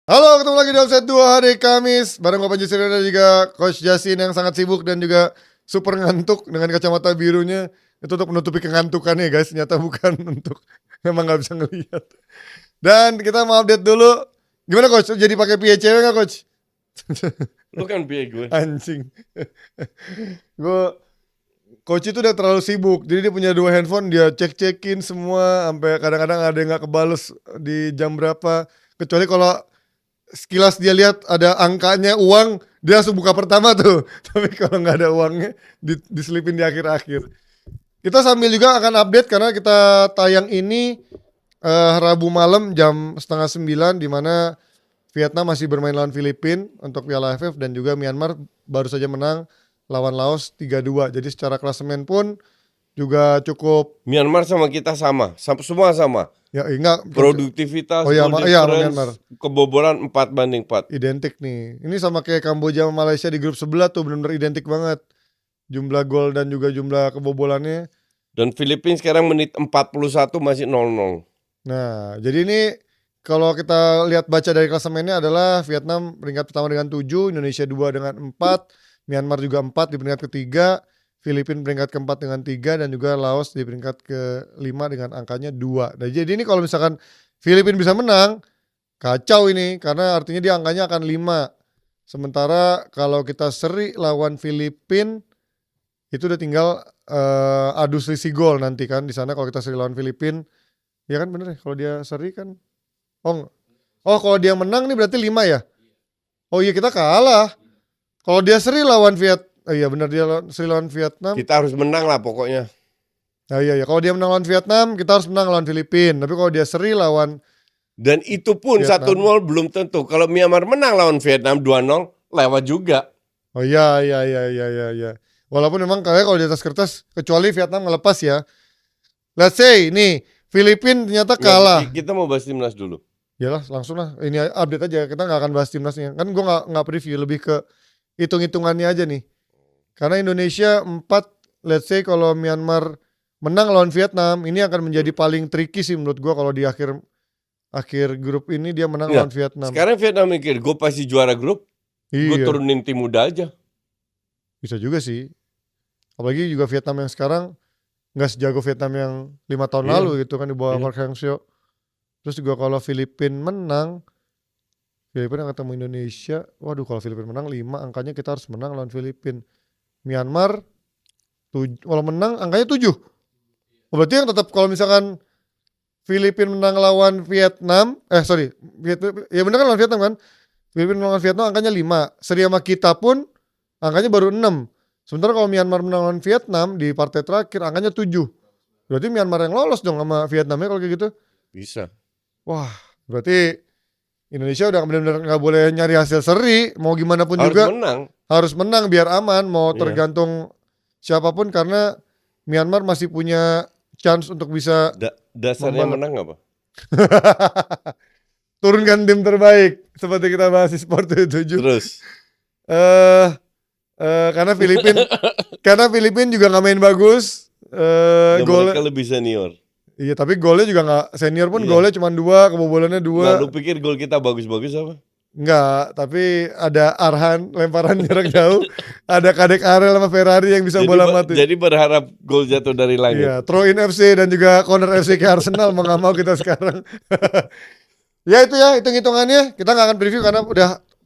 Halo, ketemu lagi di Offset 2 hari Kamis bareng Bapak Jusril dan juga Coach Jasin yang sangat sibuk dan juga super ngantuk dengan kacamata birunya. Itu untuk menutupi kengantukannya guys, ternyata bukan untuk memang nggak bisa ngelihat. Dan kita mau update dulu. Gimana Coach? Jadi pakai PA cewek nggak Coach? Lu kan biaya gue. Anjing. Gue Coach itu udah terlalu sibuk, jadi dia punya 2 handphone, dia cek-cekin semua sampai kadang-kadang ada yang nggak kebales di jam berapa. Kecuali kalau sekilas dia lihat ada angkanya uang, dia langsung buka pertama tuh. Tapi kalau nggak ada uangnya, diselipin di akhir-akhir. Kita sambil juga akan update karena kita tayang ini Rabu malam jam 8:30 di mana Vietnam masih bermain lawan Filipina untuk Piala AFF dan juga Myanmar baru saja menang lawan Laos 3-2. Jadi secara klasemen pun juga cukup Myanmar sama kita sama semua sama. ya enggak Produktivitas, oh ya, goal iya difference, Myanmar kebobolan 4-4. identik nih. Ini sama kayak Kamboja sama Malaysia di grup sebelah tuh benar-benar identik banget. Jumlah gol dan juga jumlah kebobolannya. Dan Filipina sekarang menit 41 masih 0-0. Nah, jadi ini kalau kita lihat baca dari klasemennya adalah Vietnam peringkat pertama dengan 7, Indonesia 2 dengan 4, Myanmar juga 4 di peringkat ketiga, Filipina peringkat keempat dengan 3, dan juga Laos di peringkat kelima dengan angkanya 2. Nah, jadi ini kalau misalkan Filipina bisa menang, kacau ini karena artinya dia angkanya akan 5. Sementara kalau kita seri lawan Filipina itu udah tinggal adu selisih gol nanti kan di sana kalau kita seri lawan Filipina. Ya kan bener ya kalau dia seri kan. Oh kalau dia menang nih berarti 5 ya. Oh iya kita kalah. Kalau dia seri lawan iya benar dia seri lawan Vietnam. Kita harus menang lah pokoknya. Nah iya kalau dia menang lawan Vietnam kita harus menang lawan Filipina. Tapi kalau dia seri lawan Dan itu pun Vietnam. 1-0 belum tentu. Kalau Myanmar menang lawan Vietnam 2-0 lewat juga. Oh iya. Walaupun memang kayak kalau di atas kertas kecuali Vietnam ngelepas ya. Let's say nih Filipina ternyata kalah. Kita mau bahas timnas dulu. Yalah langsung lah ini update aja, kita nggak akan bahas timnasnya kan, gue nggak preview, lebih ke hitung-hitungannya aja nih karena Indonesia 4, let's say kalau Myanmar menang lawan Vietnam ini akan menjadi paling tricky sih menurut gue kalau di akhir grup ini dia menang lawan Vietnam. Sekarang Vietnam mikir gue pasti juara grup, gue turunin tim muda aja. Bisa juga sih, apalagi juga Vietnam yang sekarang nggak sejago Vietnam yang 5 tahun lalu gitu kan di bawah Park Hang-seo. Terus juga kalau Filipina menang, Filipina ketemu Indonesia, waduh kalau Filipina menang 5, angkanya kita harus menang lawan Filipina. Myanmar, kalau menang angkanya 7. Oh, berarti yang tetap kalau misalkan Filipina menang lawan Vietnam, ya bener kan lawan Vietnam kan? Filipina menang lawan Vietnam angkanya 5, seri sama kita pun angkanya baru 6. Sementara kalau Myanmar menang lawan Vietnam di partai terakhir angkanya 7. Berarti Myanmar yang lolos dong sama Vietnamnya kalau kayak gitu. Bisa. Wah, berarti Indonesia udah benar-benar nggak boleh nyari hasil seri, mau gimana pun harus juga harus menang biar aman, mau tergantung siapapun karena Myanmar masih punya chance untuk bisa dasarnya menang apa? Turunkan tim terbaik seperti kita bahas di Sport 7. Terus karena Filipina juga nggak main bagus, mereka lebih senior. Iya tapi golnya juga nggak senior pun, golnya cuma 2, kebobolannya 2. Nah, lu pikir gol kita bagus-bagus apa? Enggak, tapi ada Arhan lemparan jarak jauh, ada Kadek Arel sama Ferrari yang bisa bola mati. Jadi berharap gol jatuh dari langit. Iya, throw in FC dan juga corner FC ke Arsenal mau nggak mau kita sekarang. Ya itu ya hitung-hitungannya, kita nggak akan preview karena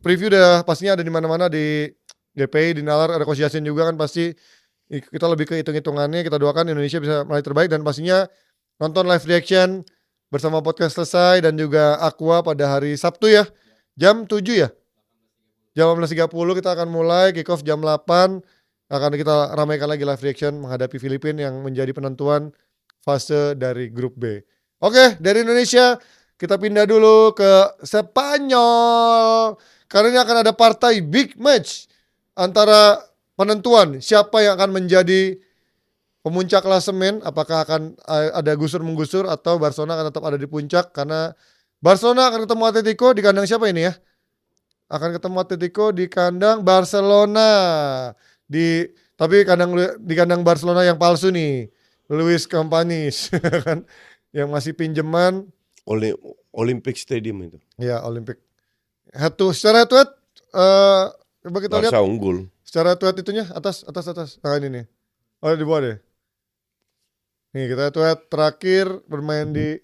preview udah pastinya ada di mana-mana di GPI, di Nalar, ada Coach Yasin juga kan pasti. Kita lebih ke hitung-hitungannya, kita doakan Indonesia bisa meraih terbaik dan pastinya nonton live reaction bersama podcast selesai dan juga Aqua pada hari Sabtu ya. Jam 7 ya. Jam 18.30 kita akan mulai, kick off jam 8. Akan kita ramaikan lagi live reaction menghadapi Filipina yang menjadi penentuan fase dari grup B. Oke, dari Indonesia kita pindah dulu ke Spanyol. Karena ini akan ada partai big match antara penentuan siapa yang akan menjadi pemuncak klasemen, apakah akan ada gusur-menggusur atau Barcelona akan tetap ada di puncak karena Barcelona akan ketemu Atletico di kandang siapa ini ya? Akan ketemu Atletico di kandang Barcelona. Tapi di kandang Barcelona yang palsu nih. Luis Companys kan yang masih pinjaman Olympic Stadium itu. Ya, Olympic secara head to head coba kita lihat Barca unggul. secara head to head itunya atas. Nah ini nih. Oh di bawah deh. Nih kita head to head terakhir bermain di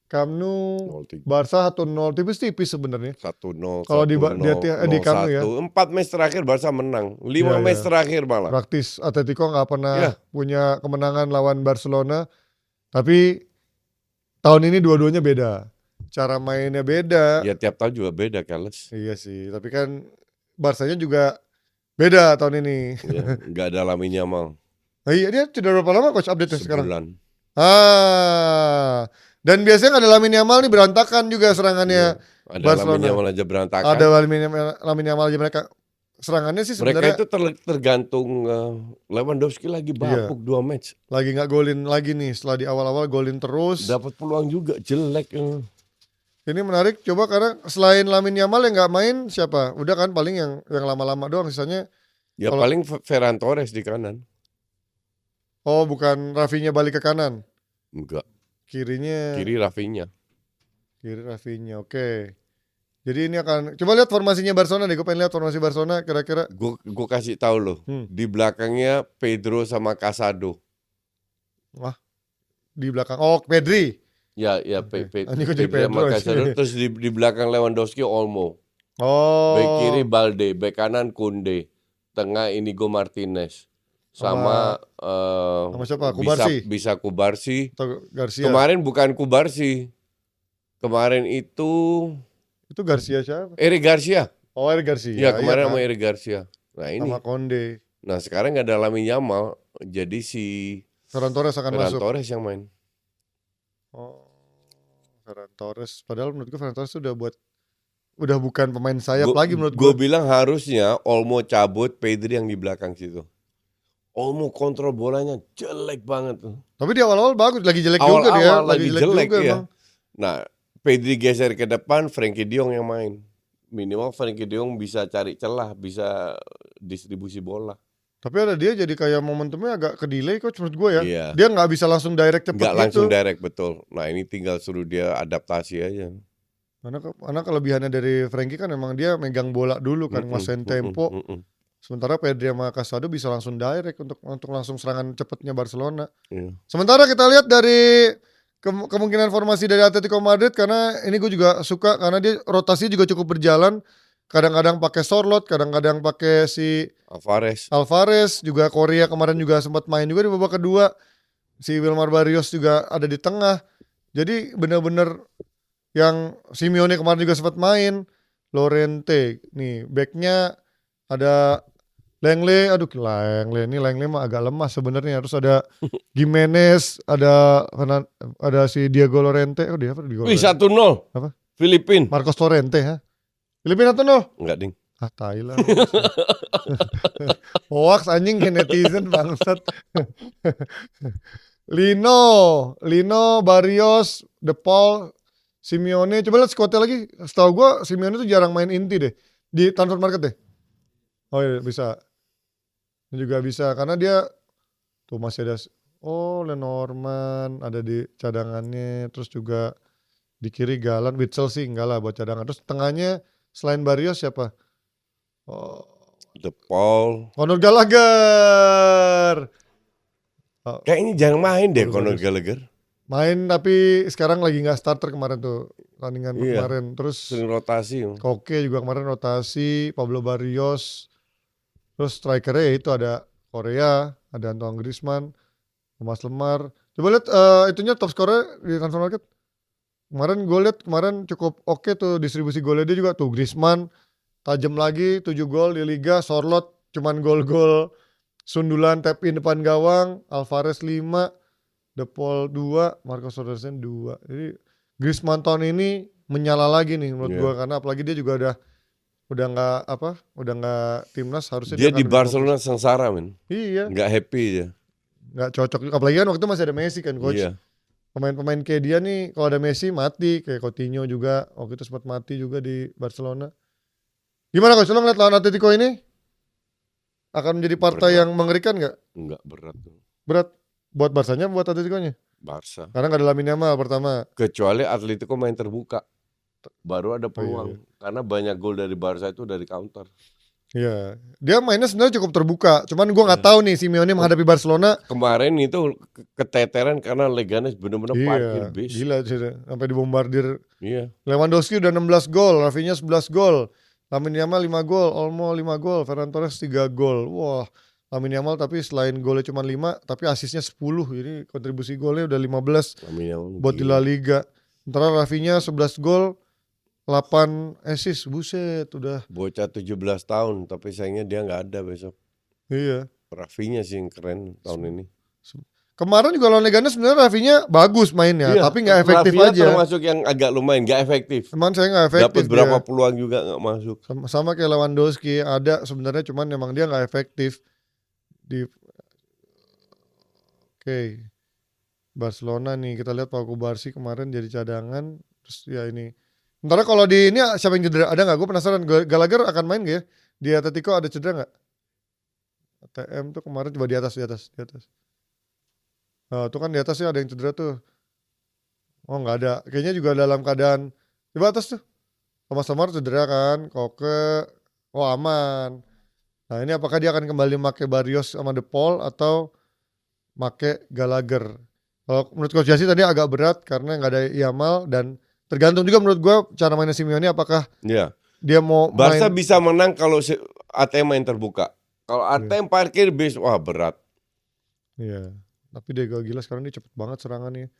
Camp Nou 0-3. Barca 1-0 tipis-tipis sebenarnya. 1-0, Kalau di 1-0, Camp Nou ya. 0-1. 4 match terakhir Barca menang. 5 Iya, match iya. terakhir malah. Praktis Atletico nggak pernah Iya. punya kemenangan lawan Barcelona. Tapi tahun ini dua-duanya beda. Cara mainnya beda. Ya tiap tahun juga beda, Carles. Iya sih, tapi kan Barca-nya juga beda tahun ini. Ya, nggak ada Lamine Yamal. Nah, iya dia sudah berapa lama coach update sekarang? Sebulan. Dan biasanya nggak ada Lamine Yamal nih berantakan juga serangannya. Ada Barcelona. Lamine Yamal aja berantakan. Ada Lamine Yamal aja mereka. Serangannya sih Mereka sebenarnya itu tergantung Lewandowski lagi bapuk 2 match. lagi nggak golin lagi nih setelah di awal-awal golin terus. Dapat peluang juga jelek. Ini menarik coba karena selain Lamine Yamal yang nggak main siapa? Udah kan paling yang lama-lama doang sisanya. Ya Kalau- paling Ferran Torres di kanan. Oh bukan Rafinha balik ke kanan. Enggak. Kirinya Kiri Rafinha. Kiri Rafinha, oke. Jadi ini akan coba lihat formasinya Barcelona deh. Gue pengen lihat formasi Barcelona kira-kira. Gue kasih tahu loh. Di belakangnya Pedro sama Casado. Di belakang. Oh, Pedri. Ya, Oke. Ini kok jadi Pedro sama Pedro Casado. sih. Terus di belakang Lewandowski Olmo. Oh. Bek kiri Balde, bek kanan Kunde, tengah Inigo Martinez. Sama siapa? Kubarsi? Bisa Kubarsi. Atau Garcia. Kemarin bukan Kubarsi. Kemarin itu Garcia siapa? Eric Garcia. Oh, Eric Garcia. Ya, kemarin iya sama kan? Eric Garcia. Nah, ini. Sama Konde. Nah, sekarang nggak ada Lamine Yamal, jadi si Ferran Torres akan Ferran masuk. Torres yang main. Oh. Ferran Torres. Padahal menurut gue Ferran Torres udah bukan pemain sayap lagi menurut Gue gue. bilang harusnya Olmo cabut, Pedri yang di belakang situ. Olmo kontrol bolanya jelek banget tuh. Tapi di awal-awal bagus, lagi jelek juga dia. Awal-awal lagi jelek juga ya. emang. Nah, Pedri geser ke depan, Frenkie de Jong yang main. Minimal Frenkie de Jong bisa cari celah, bisa distribusi bola. Tapi ada dia jadi kayak momentumnya agak ke delay coach menurut gue ya. Iya. Dia nggak bisa langsung direct cepet Nggak gitu. langsung direct, betul. Nah, ini tinggal suruh dia adaptasi aja. Karena kelebihannya dari Frenkie kan emang dia megang bola dulu kan, nguasain tempo. Sementara Pedri sama Casado bisa langsung direct untuk langsung serangan cepatnya Barcelona. Iya. Sementara kita lihat dari kemungkinan formasi dari Atletico Madrid, karena ini gue juga suka karena dia rotasi juga cukup berjalan. Kadang-kadang pakai Sorloth, kadang-kadang pakai si Alvarez, juga Korea kemarin juga sempat main juga di babak kedua. Si Wilmar Barrios juga ada di tengah. Jadi benar-benar yang Simeone kemarin juga sempat main. Llorente, nih backnya ada Lenglet, ini Lenglet mah agak lemah sebenarnya. Harus ada Gimenez, ada si Diego Llorente. Oh dia apa? Diego Wih, Llorente. 1-0. Apa? Filipin. Marcos Llorente, ha? Filipin 1-0. Enggak, ding. Thailand. Hoax anjing ke netizen bangsat. Lino, Barrios, De Paul, Simeone. Coba lihat squadnya lagi. Setahu gue Simeone tuh jarang main inti deh di transfer market deh. Oh iya bisa. Ini juga bisa karena dia tuh masih ada Lenormand ada di cadangannya, terus juga di kiri Galan, Witsel sih enggak lah buat cadangan. Terus tengahnya selain Barrios siapa? De Paul. Conor Gallagher. Kayak ini jarang main deh Conor Gallagher. Main tapi sekarang lagi nggak starter kemarin tuh pertandingan kemarin. Terus sering rotasi. Koke juga kemarin rotasi, Pablo Barrios. Terus strikernya itu ada Korea, ada Antoine Griezmann, Thomas Lemar. Coba lihat itunya top scorer di transfer market. Kemarin gue lihat cukup oke tuh distribusi golnya dia juga tuh Griezmann tajam lagi 7 gol di Liga, Sorloth cuman gol-gol sundulan tap in depan gawang, Alvarez 5, De Paul 2, Marcos Llorente 2. Jadi Griezmann tahun ini menyala lagi nih menurut gue karena apalagi dia juga udah nggak timnas harusnya dia di Barcelona sengsara men. Iya. Nggak happy dia. Nggak cocok. Apalagi kan waktu itu masih ada Messi kan coach. Iya. Pemain-pemain kayak dia nih kalau ada Messi mati, kayak Coutinho juga waktu itu sempat mati juga di Barcelona. Gimana coach? Lo ngeliat lawan Atletico ini akan menjadi partai yang mengerikan nggak? Nggak berat. Berat buat Barsanya, buat Atletico-nya? Barca. Karena nggak ada Lamine Yamal pertama. Kecuali Atletico main terbuka. baru ada Oh, iya, peluang. Karena banyak gol dari Barca itu dari counter. Iya. Dia mainnya sebenarnya cukup terbuka. Cuman gua nggak Iya. tahu nih Simeone menghadapi Barcelona. Kemarin itu keteteran karena Leganes benar-benar parkir Iya, bis. gila sih, sampai dibombardir. Iya. Lewandowski udah 16 gol, Rafinha 11 gol, Lamine Yamal 5 gol, Olmo 5 gol, Ferran Torres 3 gol. Wah, Lamine Yamal tapi selain golnya cuma 5, tapi asisnya 10. Jadi kontribusi golnya udah 15 Lamine Yamal buat di gila. La Liga. Sementara Rafinha 11 gol, 8 assist. Buset, udah. Bocah 17 tahun, tapi sayangnya dia nggak ada besok. Iya. Rafinha sih yang keren tahun ini. Kemarin juga lawan Leganes sebenarnya Rafinha bagus mainnya, Iya, tapi nggak efektif Rafinha aja. termasuk yang agak lumayan nggak efektif. Cuman saya nggak efektif. Dapat berapa dia. peluang juga nggak masuk. Sama kayak Lewandowski ada sebenarnya, cuman memang dia nggak efektif di. Oke. Barcelona nih kita lihat Pau Kubarsi kemarin jadi cadangan, terus ya ini. Sementara kalau di ini siapa yang cedera? Ada nggak? Gue penasaran. Gallagher akan main gak ya? Di Atletico ada cedera nggak? ATM tuh kemarin coba di atas. Nah, tuh kan di atasnya ada yang cedera tuh. Oh nggak ada. Kayaknya juga dalam keadaan di atas tuh. Thomas Lemar cedera kan, Koke, oh aman. Nah ini apakah dia akan kembali pakai Barrios sama De Paul atau pakai Gallagher? Kalau menurut Coach Jasi tadi agak berat karena nggak ada Yamal dan tergantung juga menurut gue cara mainnya Simeone apakah Iya. dia mau Barca main. bisa menang kalau ATM main terbuka. Kalau ATM parkir bis, wah berat. Iya. Tapi Diego gila sekarang dia cepet banget serangannya.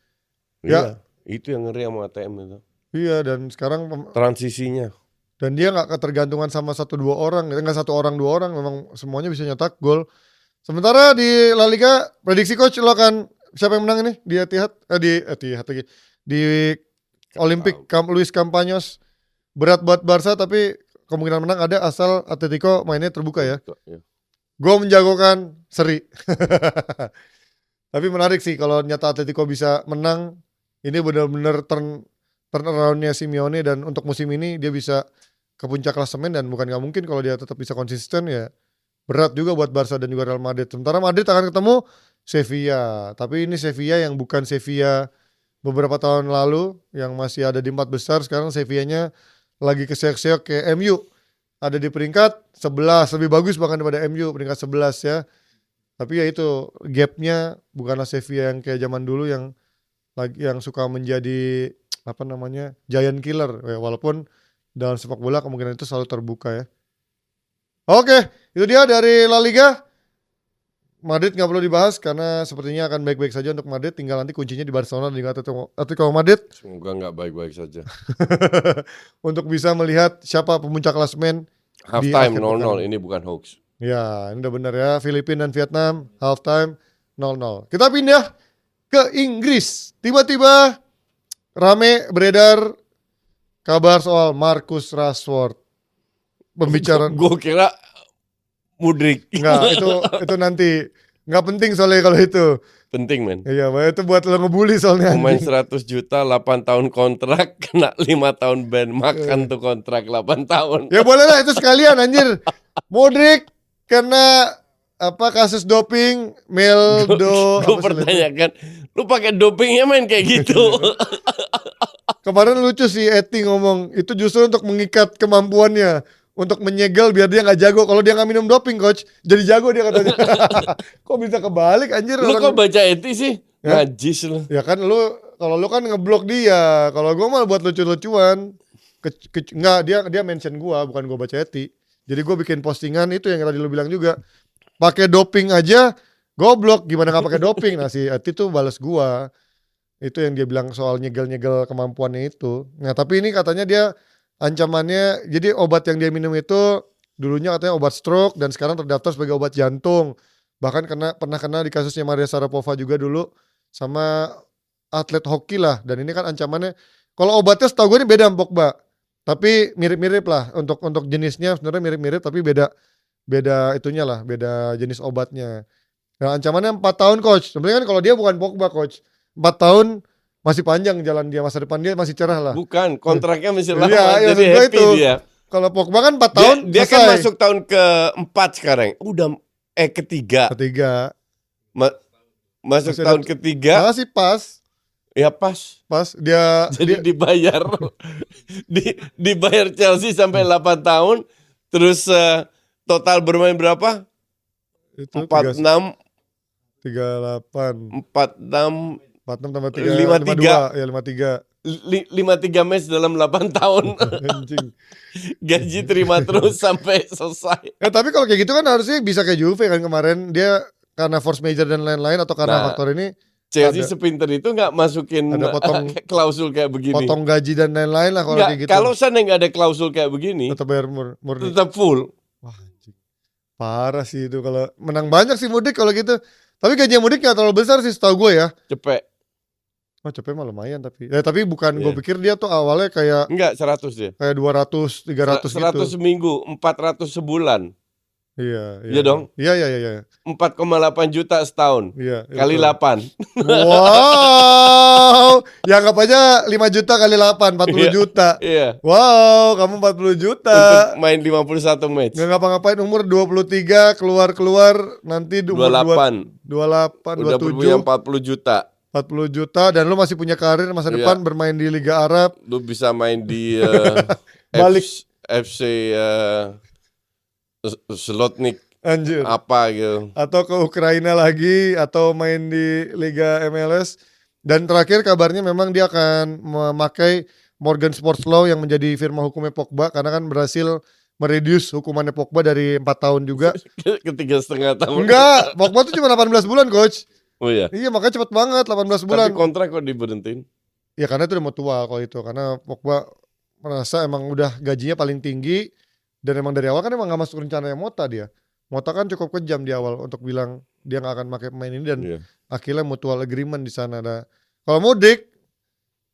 Iya. Itu yang ngeri sama ATM itu. Iya dan sekarang Transisinya. dan dia nggak ketergantungan sama 1-2 orang, nggak 1 orang 2 orang, memang semuanya bisa nyetak gol. Sementara di La Liga prediksi coach lo akan siapa yang menang ini di Etihad lagi di Olympic Luis Campagnos. Berat buat Barca tapi kemungkinan menang ada asal Atletico mainnya terbuka ya. Iya. Gue menjagokan seri. Tapi menarik sih kalau nyata Atletico bisa menang. Ini benar-benar turnaround-nya Simeone dan untuk musim ini dia bisa ke puncak klasemen dan bukan nggak mungkin kalau dia tetap bisa konsisten ya. Berat juga buat Barca dan juga Real Madrid. Sementara Madrid akan ketemu Sevilla. Tapi ini Sevilla yang bukan Sevilla beberapa tahun lalu yang masih ada di 4 besar. Sekarang Sevillanya lagi keseok-seok ke MU. Ada di peringkat 11, lebih bagus bahkan daripada MU peringkat 11 ya. Tapi ya itu gapnya bukanlah Sevilla yang kayak zaman dulu yang suka menjadi giant killer ya, walaupun dalam sepak bola kemungkinan itu selalu terbuka ya. Oke, itu dia dari La Liga. Madrid nggak perlu dibahas karena sepertinya akan baik-baik saja untuk Madrid. Tinggal nanti kuncinya di Barcelona dan juga Atletico Madrid. Semoga nggak baik-baik saja. Untuk bisa melihat siapa pemuncak klasemen. Halftime 0-0, ini bukan hoax. Ya, ini udah benar ya. Filipina dan Vietnam halftime 0-0. Kita pindah ke Inggris. Tiba-tiba rame beredar kabar soal Marcus Rashford. Pembicaraan. Gue kira Mudrik. Enggak, itu nanti. Enggak penting soalnya kalau itu. Penting men. Iya, itu buat lo ngebully soalnya. Pemain 100 juta, 8 tahun kontrak, kena 5 tahun ban. Makan tuh kontrak 8 tahun. Ya boleh lah itu sekalian anjir. Modric kena kasus doping Gue pertanyakan, lu pakai dopingnya main kayak gitu? Kemarin lucu sih Eti ngomong, itu justru untuk mengikat kemampuannya. Untuk menyegel biar dia gak jago. Kalau dia gak minum doping coach, jadi jago dia katanya. Kok bisa kebalik anjir. Lu kok baca Eti sih? Ya? Najis lu. Ya kan kalau lu kan ngeblok dia. Kalau gua mah buat lucu-lucuan. Enggak, dia mention gua, bukan gua baca Eti. Jadi gua bikin postingan itu yang tadi lu bilang juga. Pakai doping aja goblok, gimana gak pakai doping? Nah si Eti tuh balas gua. Itu yang dia bilang soal nyegel-nyegel kemampuannya itu. Nah tapi ini katanya dia ancamannya, jadi obat yang dia minum itu dulunya katanya obat stroke dan sekarang terdaftar sebagai obat jantung. Bahkan pernah kena di kasusnya Maria Sharapova juga dulu sama atlet hoki lah. Dan ini kan ancamannya, kalau obatnya setahu gue ini beda sama Pogba. Tapi mirip-mirip lah untuk jenisnya sebenarnya mirip-mirip tapi beda itunya lah, beda jenis obatnya. Nah ancamannya 4 tahun coach. Sebenarnya kan kalau dia bukan Pogba coach, 4 tahun masih panjang jalan dia, masa depan dia masih cerah lah. Bukan, kontraknya masih lama, Iya, jadi happy itu. dia. Kalau Pogba kan 4 tahun Dia selesai. kan masuk tahun ke-4 sekarang. Ketiga. Ketiga. Masuk Masih tahun ada- ketiga. Masih pas. Ya pas. dia Jadi dibayar dibayar Chelsea sampai 8 tahun, terus total bermain berapa? itu 46 38 46 tambah 53 52 ya 53 53 match dalam 8 tahun. anjing. Gaji terima terus sampai selesai. Tapi kalau kayak gitu kan harusnya bisa kayak Juve kan kemarin dia karena force major dan lain-lain atau karena Nah, faktor ini Chelsea ada sepinter itu nggak masukin ada klausul kayak begini. potong gaji dan lain-lain lah kalau Nggak, kayak gitu. kalau sana nggak ada klausul kayak begini, Tetap bayar murni. tetap full. Wah, anjing. Parah sih itu kalau menang banyak sih Mudik kalau gitu. Tapi gaji Mudik nggak terlalu besar sih setahu gue ya. Cepet. Oh, cepet mah lumayan tapi. Tapi bukan gue Iya. pikir dia tuh awalnya kayak Enggak, 100 dia. kayak 200, 300 100 gitu. seminggu, 400 sebulan. Iya. Iya dong? Iya. 4,8 juta setahun. Iya. Kali betul. 8. Wow. Ya anggap aja 5 juta kali 8, 40 Iya. juta. Iya. Wow, kamu 40 juta. Untuk main 51 match. Nggak ngapa-ngapain umur 23 keluar nanti umur 28. 28, Udah punya 27, 40 juta. 40 juta dan lu masih punya karir masa Iya. depan bermain di Liga Arab. Lu bisa main di Balik. FC Slotnik Anjir. apa gitu. Atau ke Ukraina lagi atau main di Liga MLS. Dan terakhir kabarnya memang dia akan memakai Morgan Sports Law yang menjadi firma hukumnya Pogba karena kan berhasil mereduce hukumannya Pogba dari 4 tahun juga. Ke 3,5 tahun. Enggak, Pogba tuh cuma 18 bulan coach. Oh iya. Iya makanya cepet banget 18 bulan. Tapi kontrak kok diberhentiin? Ya karena itu udah mutual kalau itu. Karena Pogba merasa emang udah gajinya paling tinggi. Dan emang dari awal kan emang gak masuk rencananya Mota dia. Mota kan cukup kejam di awal untuk bilang dia gak akan pakai pemain ini. Dan Iya. akhirnya mutual agreement di sana. Nah, kalau Mudik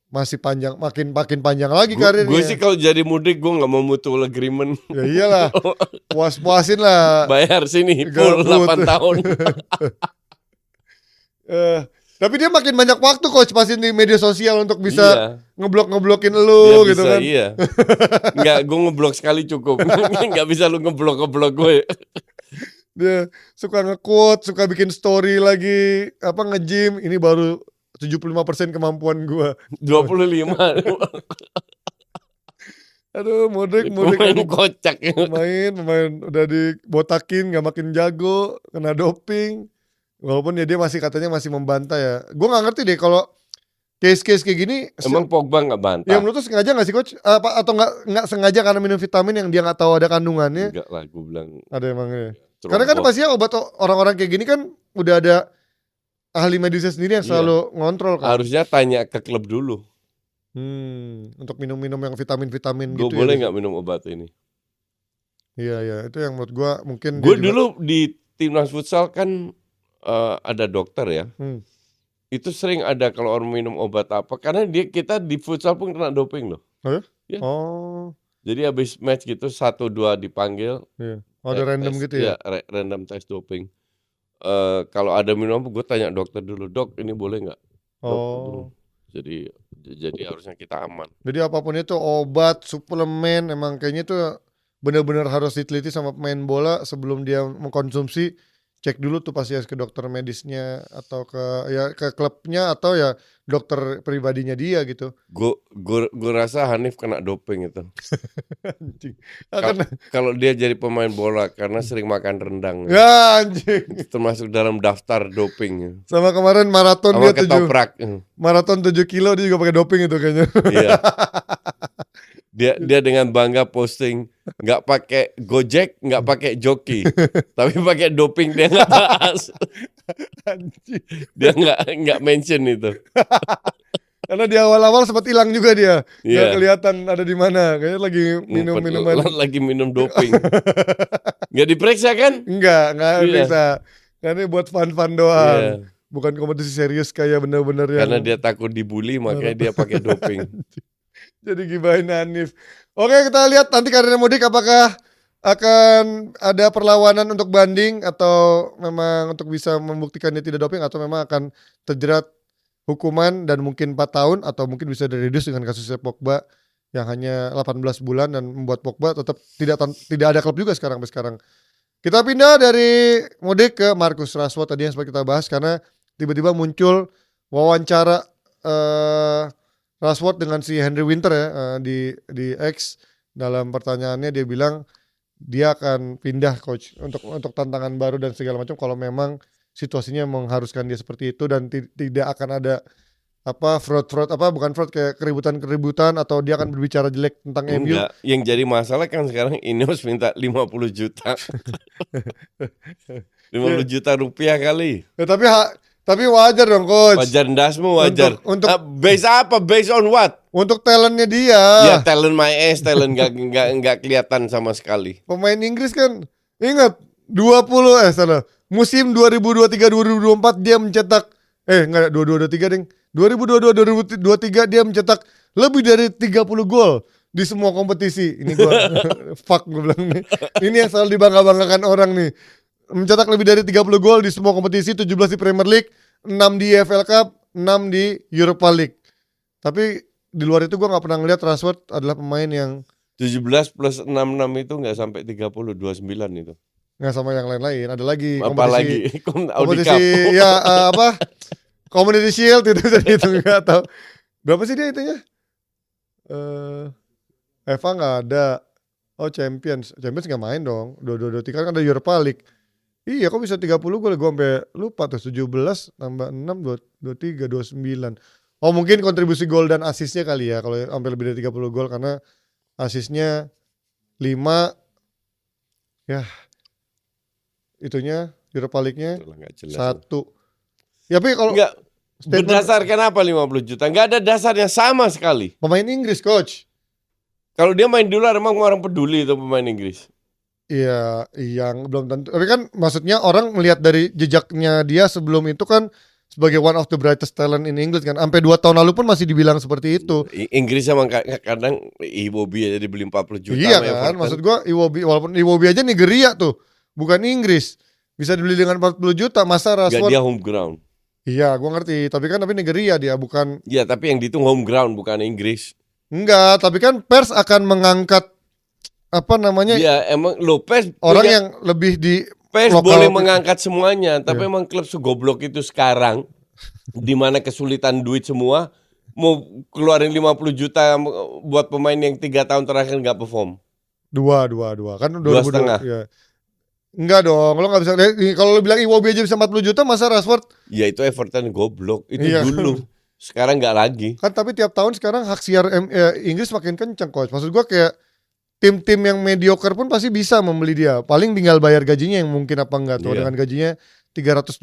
masih panjang, makin panjang lagi karirnya. Gue sih kalau jadi Mudik gue nggak mau mutual agreement. Ya iyalah, puas-puasin lah. Bayar sini full Gabut. 8 tahun. Tapi dia makin banyak waktu coach pasti di media sosial untuk bisa Iya. ngeblok-ngeblokin Dia lu gitu bisa, kan. iya. Nggak, gue ngeblok sekali cukup. Nggak bisa lu ngeblok gue. Dia suka nge-quote, suka bikin story lagi, nge-gym, ini baru 75% kemampuan gua. 25. Aduh, Mudik Pemain kocak. pemain udah dibotakin, gak makin jago, kena doping. Walaupun ya dia masih katanya masih membantah ya. Gua nggak ngerti deh kalau case-case kayak gini. Emang Pogba nggak bantah? Ya menurut lu sengaja nggak sih coach? Atau nggak sengaja karena minum vitamin yang dia nggak tahu ada kandungannya? Enggak lah, gue bilang. Ada emangnya. Ceroboh. Karena kan pastinya obat orang-orang kayak gini kan udah ada ahli medisnya sendiri yang selalu ngontrol kan. Harusnya tanya ke klub dulu. Untuk minum-minum yang vitamin-vitamin Gue gitu. boleh ya. nggak minum obat ini? Iya, itu yang menurut gua mungkin. Gue dulu di timnas futsal kan ada dokter ya. Itu sering ada kalau orang minum obat apa. Karena kita di futsal pun kena doping loh. Oh ya? Ya. Oh. Jadi habis match gitu 1-2 dipanggil. Iya. Ada random tes, gitu ya? Random tes doping. Kalau ada minum apa, gue tanya dokter dulu, dok ini boleh nggak? Oh. Jadi harusnya kita aman. Jadi apapun itu obat, suplemen, emang kayaknya itu benar-benar harus diteliti sama pemain bola sebelum dia mengkonsumsi. Cek dulu tuh pasti ke dokter medisnya atau ke klubnya atau ya dokter pribadinya dia gitu. Gue rasa Hanif kena doping itu. Anjing. Kalau dia jadi pemain bola karena sering makan rendang. Ya anjing. Termasuk dalam daftar doping. Sama kemarin maraton Sama dia ketoprak. Maraton 7 kilo dia juga pakai doping itu kayaknya. Iya. Dia dengan bangga posting nggak pakai Gojek, nggak pakai joki, tapi pakai doping dia nggak bahas. Anjing. Dia nggak mention itu. Karena di awal-awal sempat hilang juga dia. Nggak Iya. kelihatan ada di mana. Kayaknya lagi minum minuman. Lagi minum doping. Nggak diperiksa kan? Enggak Iya. bisa. Karena buat fun-fun doang. Iya. Bukan kompetisi serius kayak bener-bener yang. Karena dia takut dibully makanya dia pakai doping. Jadi gibahin Hanif. Oke, kita lihat nanti karirnya Mudik apakah akan ada perlawanan untuk banding atau memang untuk bisa membuktikan dia tidak doping atau memang akan terjerat hukuman dan mungkin 4 tahun atau mungkin bisa direduce dengan kasusnya Pogba yang hanya 18 bulan dan membuat Pogba tetap tidak ada klub juga sampai sekarang. Kita pindah dari Mudik ke Marcus Rashford tadi yang sempat kita bahas karena tiba-tiba muncul wawancara Rashford dengan si Henry Winter ya di X dalam pertanyaannya dia bilang dia akan pindah coach untuk tantangan baru dan segala macam kalau memang situasinya mengharuskan dia seperti itu dan tidak akan ada bukan fraud kayak keributan atau dia akan berbicara jelek tentang MU. Enggak, yang jadi masalah kan sekarang Ineos minta 50 juta. 50 juta rupiah kali. Ya, tapi wajar dong coach. Wajar ndasmu wajar. Untuk base apa? Based on what? Untuk talentnya dia. Ya talent my ass, talent nggak kelihatan sama sekali. Pemain Inggris kan ingat musim 2023-2024 dia mencetak 22-23 ding. 2022-2023 dia mencetak lebih dari 30 gol di semua kompetisi. Ini gua fuck gue bilang nih. Ini yang selalu dibangga-banggakan orang nih. Mencetak lebih dari 30 gol di semua kompetisi, 17 di Premier League, 6 di EFL Cup, 6 di Europa League. Tapi di luar itu gua enggak pernah ngeliat Rashford adalah pemain yang 17 plus 66 itu enggak sampai 30, 29 itu. Nggak sama yang lain-lain. Ada lagi kompetisi ya Community Shield itu nggak tahu berapa sih dia itunya. Eva nggak ada. Champions nggak main dong. 22-23 kan ada Europa League. Iya kok bisa 30 gol, gue sampai lupa tuh. 17 tambah 6 23 29. Mungkin kontribusi gol dan asisnya kali ya kalau sampai lebih dari 30 gol karena asisnya 5 ya. Itunya Europa League-nya 1. Ya tapi kalau berdasarkan apa 50 juta? Enggak ada dasarnya sama sekali. Pemain Inggris coach. Kalau dia main di luar emang orang peduli itu pemain Inggris. Iya, yang belum tentu. Tapi kan maksudnya orang melihat dari jejaknya dia sebelum itu kan sebagai one of the brightest talent in English kan. Sampai 2 tahun lalu pun masih dibilang seperti itu. Inggris emang kadang Iwobi aja dibeli 40 juta. Iya kan, maksud gua Iwobi walaupun Iwobi aja Nigeria tuh, bukan Inggris. Bisa dibeli dengan 40 juta, masa Rashford? Gak dia home ground. Iya, gua ngerti. Tapi Nigeria dia bukan. Iya, tapi yang dihitung home ground bukan Inggris. Enggak, tapi kan pers akan mengangkat Iya, emang Lopez orang yang lebih di pers boleh mengangkat semuanya, tapi emang klub segoblok itu sekarang di mana kesulitan duit semua mau keluarin 50 juta buat pemain yang 3 tahun terakhir nggak perform. Dua kan 2,5. Ya. Enggak dong, lo nggak bisa. Kalau lo bilang Iwobi aja bisa 40 juta, masa Rashford? Ya itu Everton goblok, itu dulu. Sekarang nggak lagi. Kan tapi tiap tahun sekarang hak siar Inggris makin kenceng coach. Maksud gua kayak tim-tim yang mediocre pun pasti bisa membeli dia. Paling tinggal bayar gajinya yang mungkin apa enggak tuh. Dengan gajinya 320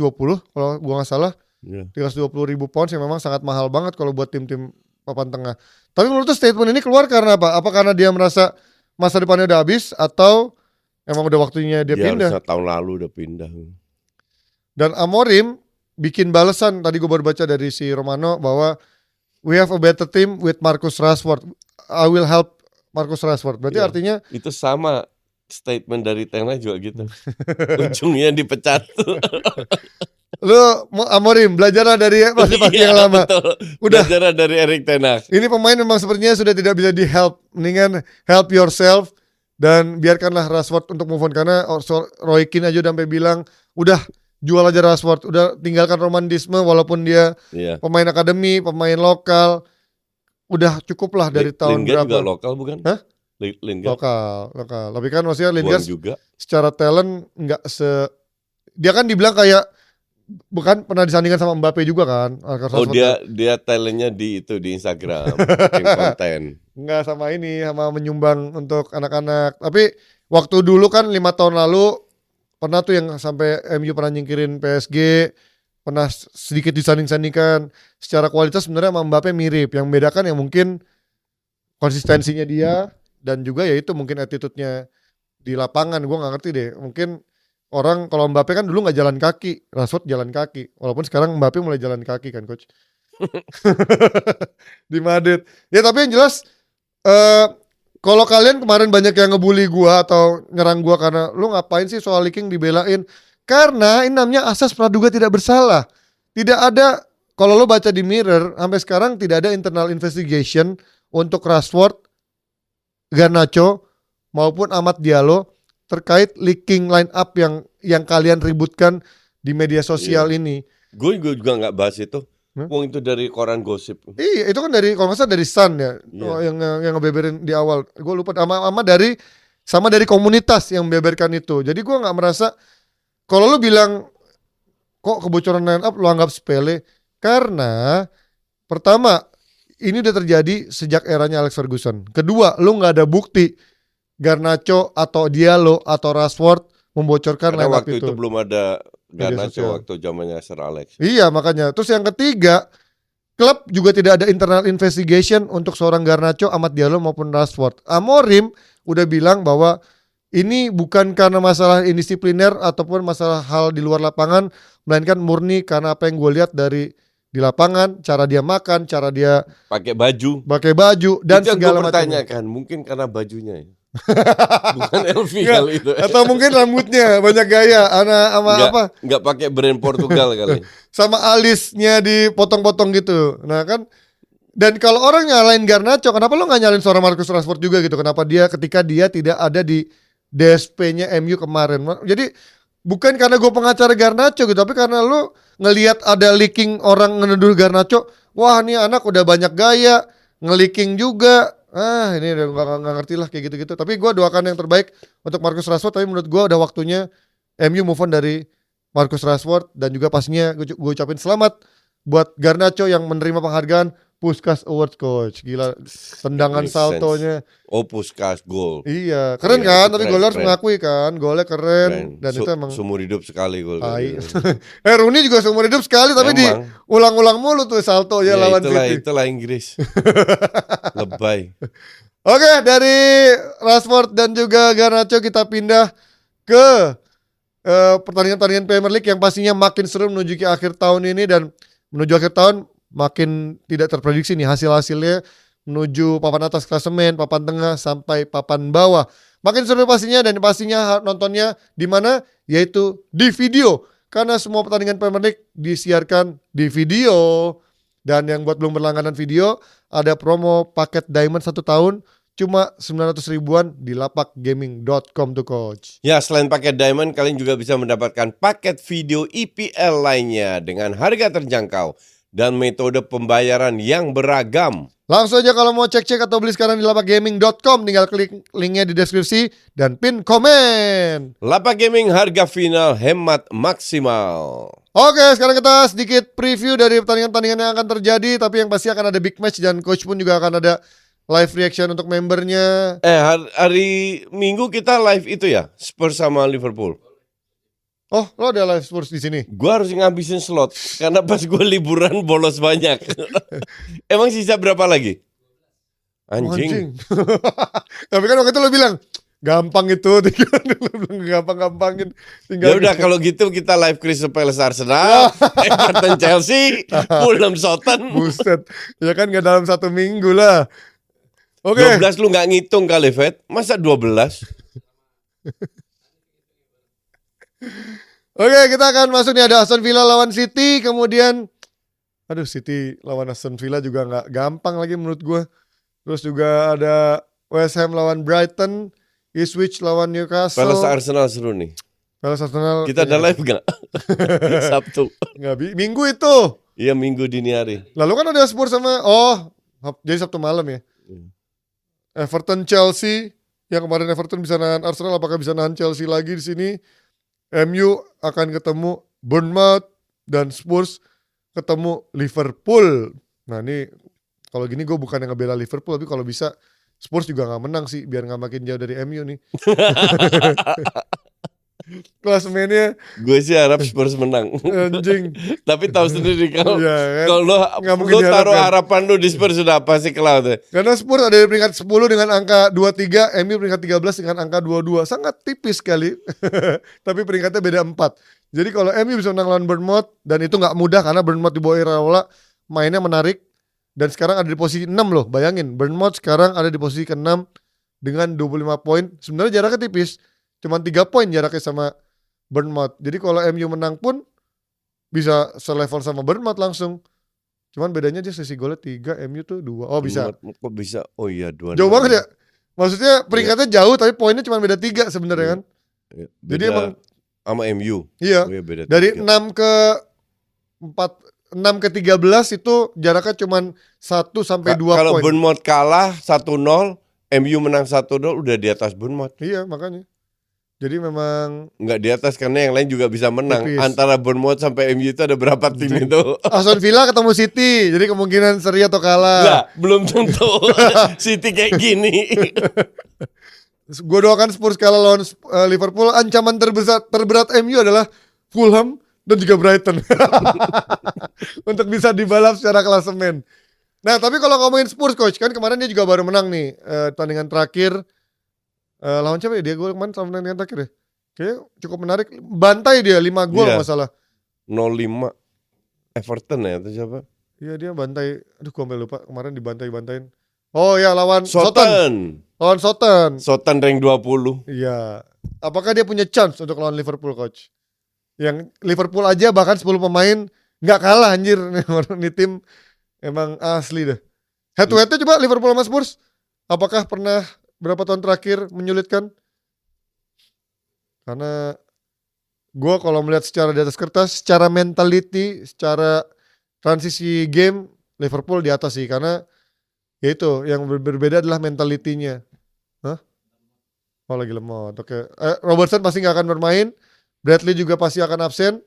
kalau gua nggak salah. 320 ribu pounds yang memang sangat mahal banget kalau buat tim-tim papan tengah. Tapi menurut statement ini keluar karena apa? Apa karena dia merasa masa depannya udah habis atau emang udah waktunya dia pindah? Harusnya tahun lalu udah pindah. Dan Amorim bikin balasan, tadi gue baru baca dari si Romano bahwa we have a better team with Marcus Rashford. I will help Marcus Rashford. Berarti artinya itu sama statement dari Tenag juga gitu. Ujungnya dipecat. Lu Amorim belajarlah dari pasti yang lama. Betul. Udah belajarlah dari Erik ten Hag. Ini pemain memang sepertinya sudah tidak bisa di help. Mendingan help yourself dan biarkanlah Rashford untuk move on karena Roy Keane aja udah sampai bilang udah jual aja Rashford, udah tinggalkan romantisme walaupun dia pemain akademi, pemain lokal. Udah cukup lah dari tahun Lingard berapa. juga lokal bukan? Hah? Lingard. Lokal. Tapi kan maksudnya Lingard juga secara talent nggak dia kan dibilang kayak bukan pernah disandingkan sama Mbappe juga kan. Dia talentnya di Instagram bikin konten. Enggak sama menyumbang untuk anak-anak. Tapi waktu dulu kan 5 tahun lalu pernah tuh yang sampai MU pernah nyingkirin PSG, pernah sedikit disanding-sandingkan. Secara kualitas sebenarnya sama Mbappe mirip. Yang membedakan yang mungkin konsistensinya dia dan juga ya itu mungkin attitude-nya di lapangan. Gue nggak ngerti deh. Mungkin orang kalau Mbappe kan dulu nggak jalan kaki, Rashford jalan kaki. Walaupun sekarang Mbappe mulai jalan kaki kan coach. Di Madrid. Ya tapi yang jelas kalau kalian kemarin banyak yang ngebully gua atau nyerang gua karena lu ngapain sih soal leaking dibelain? Karena ini namanya asas praduga tidak bersalah. Tidak ada, kalau lo baca di Mirror sampai sekarang tidak ada internal investigation untuk Rashford, Garnacho maupun Amad Diallo terkait leaking line up yang kalian ributkan di media sosial ini. Gue juga nggak bahas itu. Wong itu dari koran gosip. Iya, itu kan dari kalau nggak salah dari Sun ya, Iya. yang ngebeberin di awal. Gue lupa sama dari komunitas yang membeberkan itu. Jadi gue nggak merasa kalau lu bilang kok kebocoran line up lu anggap sepele, karena pertama ini udah terjadi sejak eranya Alex Ferguson. Kedua, lu nggak ada bukti Garnacho atau Diallo atau Rashford membocorkan Karena line up waktu itu belum ada Garnacho sosial. waktu zamannya Sir Alex. Iya, makanya. Terus yang ketiga, klub juga tidak ada internal investigation untuk seorang Garnacho, Amad Diallo maupun Rashford. Amorim udah bilang bahwa ini bukan karena masalah indisipliner ataupun masalah hal di luar lapangan, melainkan murni karena apa yang gue lihat dari di lapangan, cara dia makan, cara dia Pakai baju. pakai baju dan Itu yang segala gue macam. pertanyakan, mungkin karena bajunya ya. Bukan LV kali itu. Atau mungkin rambutnya banyak gaya, Nggak pakai brand Portugal kali. sama alisnya dipotong-potong gitu. Nah kan, dan kalau orang nyalain Garnacho, kenapa lo nggak nyalain seorang Marcus Rashford juga gitu? Kenapa dia ketika dia tidak ada di DSP-nya MU kemarin? Jadi bukan karena gue pengacara Garnacho gitu, tapi karena lo ngelihat ada leaking orang ngenuduh Garnacho, wah nih anak udah banyak gaya, ngeleaking juga. Ini udah nggak ngerti lah kayak gitu-gitu. Tapi gue doakan yang terbaik untuk Marcus Rashford. Tapi menurut gue udah waktunya MU move on dari Marcus Rashford, dan juga pastinya gue ucapin selamat buat Garnacho yang menerima penghargaan Puskás Awards, coach. Gila, tendangan Make saltonya. Oh, Puskás gol. Iya, keren Iya, kan? itu Tapi keren, gue harus keren. mengakui kan, golnya keren. Dan itu emang Seumur hidup sekali gol. tai. Rooney juga seumur hidup sekali, tapi Emang. diulang-ulang mulu tuh saltonya Ya, lawan City. itulah Inggris. Lebay. Oke, dari Rashford dan juga Garnacho kita pindah ke pertandingan-pertandingan Premier League yang pastinya makin seru menuju ke akhir tahun ini, dan menuju akhir tahun makin tidak terprediksi nih hasil-hasilnya menuju papan atas klasemen, papan tengah sampai papan bawah. Makin seru pastinya, dan pastinya nontonnya di mana? Yaitu di video. Karena semua pertandingan Premier League disiarkan di video. Dan yang buat belum berlangganan video, ada promo paket Diamond 1 tahun cuma 900 ribuan di lapakgaming.com tuh, coach. Ya, selain paket Diamond, kalian juga bisa mendapatkan paket video IPL lainnya dengan harga terjangkau dan metode pembayaran yang beragam. Langsung aja kalau mau cek-cek atau beli sekarang di lapakgaming.com, tinggal klik linknya di deskripsi dan pin komen. Lapak Gaming, harga final hemat maksimal. Oke, sekarang kita sedikit preview dari pertandingan-pertandingan yang akan terjadi, tapi yang pasti akan ada big match dan coach pun juga akan ada live reaction untuk membernya. Hari Minggu kita live itu ya, Spurs sama Liverpool. Oh, lo ada live Spurs di sini? Gue harus ngabisin slot karena pas gue liburan bolos banyak. Emang sisa berapa lagi? Anjing. Tapi kan waktu itu lo bilang gampang itu, lo bilang gampang-gampangin. Ya udah kalau gitu kita live Crystal Palace Arsenal, Everton Chelsea, Fulham Southampton. Buset, ya kan gak dalam 1 minggu lah. Oke. 12 lu nggak ngitung kali, Fed? Masa 12? Oke, kita akan masuk nih, ada Aston Villa lawan City, kemudian City lawan Aston Villa juga nggak gampang lagi menurut gue. Terus juga ada West Ham lawan Brighton, Ipswich lawan Newcastle. Palace Arsenal seru nih. Palace Arsenal. Kita ada live nggak? Sabtu. Nggak, Minggu itu. Iya, Minggu dini hari. Lalu kan ada Spurs sama jadi Sabtu malam ya. Everton Chelsea, yang kemarin Everton bisa nahan Arsenal, apakah bisa nahan Chelsea lagi di sini? MU akan ketemu Bournemouth, dan Spurs ketemu Liverpool. Nah ini kalau gini gue bukan yang ngebela Liverpool, tapi kalau bisa Spurs juga nggak menang sih, biar nggak makin jauh dari MU nih. Klasemennya Gue sih harap Spurs menang. anjing. Tapi tahu sendiri kalau Iya, kan? kalau Nggak mungkin lo taruh diharapkan. harapan lu di Spurs sudah pasti kelar deh. Karena Spurs ada di peringkat 10 dengan angka 23, MU peringkat 13 dengan angka 22. Sangat tipis sekali. Tapi peringkatnya beda 4. Jadi kalau MU bisa menang lawan Bournemouth, dan itu nggak mudah karena Bournemouth di bawah Iraola mainnya menarik, dan sekarang ada di posisi 6 loh. Bayangin, Bournemouth sekarang ada di posisi ke-6 dengan 25 poin. Sebenarnya jaraknya tipis. Cuman 3 poin jaraknya sama Bournemouth. Jadi kalau MU menang pun bisa selevel sama Bournemouth langsung. Cuman bedanya dia sesi golnya 3, MU tuh 2. Oh bisa. Kok bisa? Oh iya 2. Jauh banget ya. Maksudnya peringkatnya jauh, tapi poinnya cuma beda 3 sebenarnya kan. Ya, Jadi emang sama MU. iya. Oh, iya, beda Dari 3. 6 ke 4, 6-13 itu jaraknya cuman 1 sampai 2 Kalau poin. Bournemouth kalah 1-0, MU menang 1-0 udah di atas Bournemouth. Iya, makanya. Jadi memang Nggak di atas karena yang lain juga bisa menang. tipis. Antara Bournemouth sampai MU itu ada berapa tim itu? Aston Villa ketemu City, jadi kemungkinan seri atau Nggak, kalah. belum tentu City kayak gini. Gue doakan Spurs kalah lawan Liverpool. Ancaman terberat MU adalah Fulham dan juga Brighton untuk bisa dibalap secara klasemen. Nah, tapi kalau ngomongin Spurs, coach, kan kemarin dia juga baru menang nih tandingan terakhir lawan siapa ya dia? Gue kemarin sama tandingan terakhir ya. Kayaknya cukup menarik. Bantai dia 5 gol Iya. nggak salah. 0-5 Everton ya atau siapa? Iya, dia bantai. Aduh, gue sampai lupa kemarin dibantai-bantain. Oh ya, lawan Soton. Soton. Lawan Soton. Soton rank 20. Iya. Apakah dia punya chance untuk lawan Liverpool, coach? Yang Liverpool aja bahkan 10 pemain nggak kalah anjir. Ini tim emang asli dah. Head to headnya coba Liverpool sama Spurs. Apakah pernah berapa tahun terakhir menyulitkan? Karena gue kalau melihat secara di atas kertas, secara mentality, secara transisi game, Liverpool di atas sih. Karena ya itu yang berbeda adalah mentalitinya. Hah? Oh, lagi lemot. Oke. Robertson pasti nggak akan bermain. Bradley juga pasti akan absen.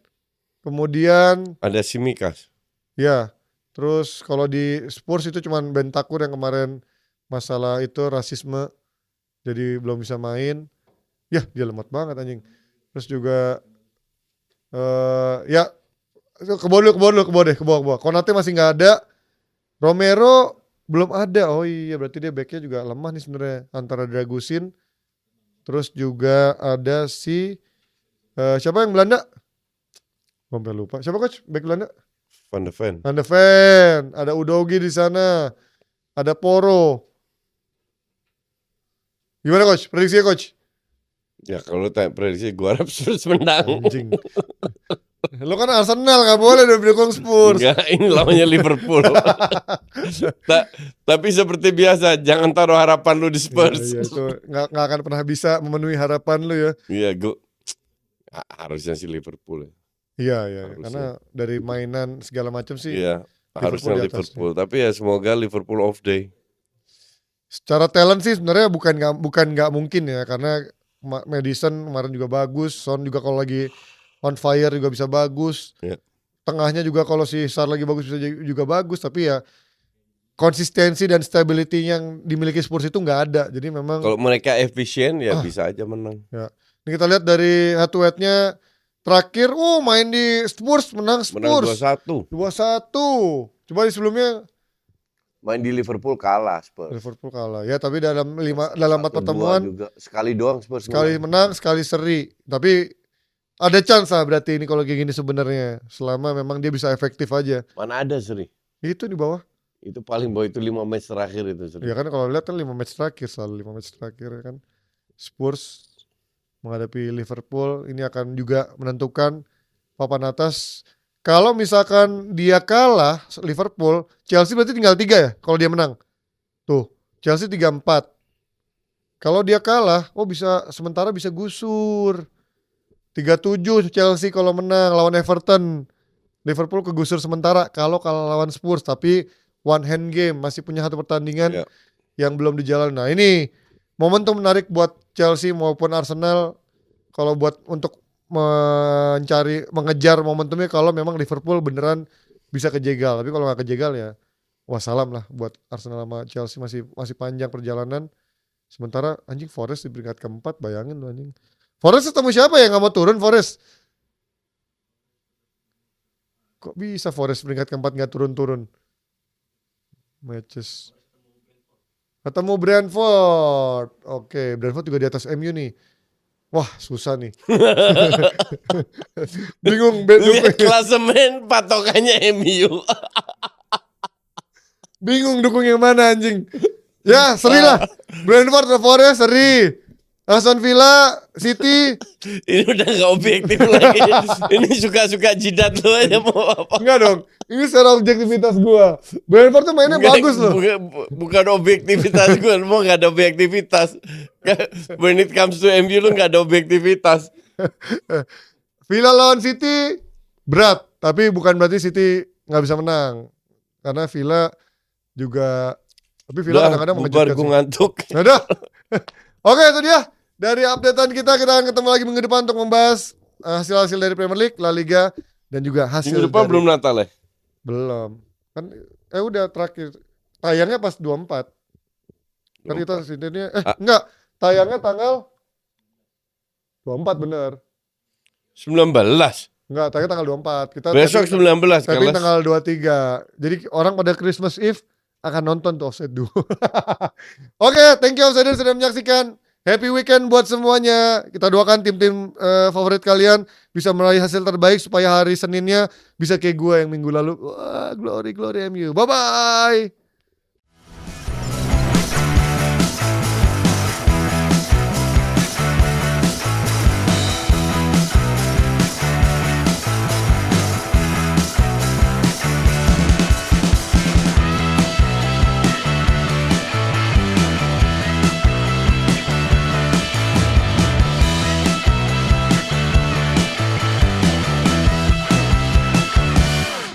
Kemudian Ada Simikas. ya, terus kalau di Spurs itu cuman Bentancur yang kemarin masalah itu rasisme, jadi belum bisa main. Ya, dia lemot banget anjing. Terus juga ya ke bawah. Konate masih nggak ada. Romero belum ada. Oh iya, berarti dia backnya juga lemah nih sebenarnya antara Dragusin. Terus juga ada si siapa yang Belanda? Gue sampai lupa. Siapa coach back Belanda? Van de Ven. Van de Ven, ada Udogi di sana, ada Poro. Gimana coach? Prediksinya coach? Ya kalau tanya prediksi gue harap Spurs menang. Anjing. Lo kan Arsenal, gak boleh dukung Spurs. Enggak, ini lawannya Liverpool. Tapi seperti biasa, jangan taruh harapan lu di Spurs. Iya, itu nggak akan pernah bisa memenuhi harapan lu ya. Iya, gue harusnya sih Liverpool. Iya, Harusnya. karena dari mainan segala macam sih. Iya, Liverpool harusnya di atas, Liverpool. Tapi ya semoga Liverpool off day. Secara talent sih sebenarnya bukan nggak mungkin ya, karena Madison kemarin juga bagus, Son juga kalau lagi on fire juga bisa bagus. Iya. Tengahnya juga kalau si Sar lagi bagus bisa juga bagus, tapi ya konsistensi dan stability yang dimiliki Spurs itu nggak ada. Jadi memang Kalau mereka efisien ya bisa aja menang. ini kita lihat dari head to head-nya terakhir, main di Spurs menang Menang Spurs 2-1. 2-1. Coba di sebelumnya Main di Liverpool kalah Spurs. Liverpool kalah ya, tapi dalam 4 pertemuan juga. Sekali doang Spurs sekali menang, sekali seri. Tapi ada chance lah berarti ini kalau kayak gini sebenarnya, selama memang dia bisa efektif aja. Mana ada Seri? Itu di bawah. Itu paling bawah itu 5 match terakhir itu Seri. Ya kan kalau lihat kan 5 match terakhir, selalu 5 match terakhir kan. Spurs menghadapi Liverpool ini akan juga menentukan papan atas. Kalau misalkan dia kalah Liverpool, Chelsea berarti tinggal 3 ya kalau dia menang. Tuh, Chelsea 34. Kalau dia kalah, sementara bisa gusur. 37 Chelsea kalau menang lawan Everton. Liverpool kegusur sementara kalau kalah lawan Spurs, tapi one hand game, masih punya 1 pertandingan yang belum dijalani. Nah, ini momentum menarik buat Chelsea maupun Arsenal kalau buat untuk mengejar momentumnya kalau memang Liverpool beneran bisa kejegal. Tapi kalau nggak kejegal ya wassalam lah buat Arsenal sama Chelsea, masih panjang perjalanan. Sementara anjing Forest di peringkat keempat, bayangin tuh anjing. Forest ketemu siapa ya nggak mau turun Forest? Kok bisa Forest peringkat keempat nggak turun-turun? Matches. Ketemu Brentford. Oke, Brentford juga di atas MU nih. Wah, susah nih. Bingung. Lihat klasemen patokannya MU. Bingung dukung yang mana anjing. Ya, seri lah. Brentford atau Forest seri. Aston Villa, City. Ini udah gak objektif lagi. Ini suka-suka jidat lo aja mau apa. Enggak dong. Ini secara objektivitas gua. Brentford tuh mainnya bagus loh. Bukan objektivitas gue, lu mau gak ada objektivitas. When it comes to MU lu gak ada objektivitas. Villa lawan City berat, tapi bukan berarti City nggak bisa menang karena Villa juga, tapi Villa Udah, kadang-kadang bubar mengejutkan gue sih. ngantuk. Udah. Oke, itu dia dari updatean kita. Kita akan ketemu lagi minggu depan untuk membahas hasil-hasil dari Premier League, La Liga, dan juga hasil Minggu depan dari belum Natal ya? belum. Kan udah terakhir. Tayangnya pas 24. Kan kita sini enggak, tayangnya tanggal 24 bener. 19. Enggak, tayangnya tanggal 24. Kita Besok 19 tapi kelas. tanggal 23. Jadi orang pada Christmas Eve akan nonton tuh Offside Duo. Oke, thank you Offsider sudah menyaksikan. Happy weekend buat semuanya. Kita doakan tim-tim favorit kalian bisa meraih hasil terbaik supaya hari Seninnya bisa kayak gue yang minggu lalu. Wah, glory MU. Bye-bye.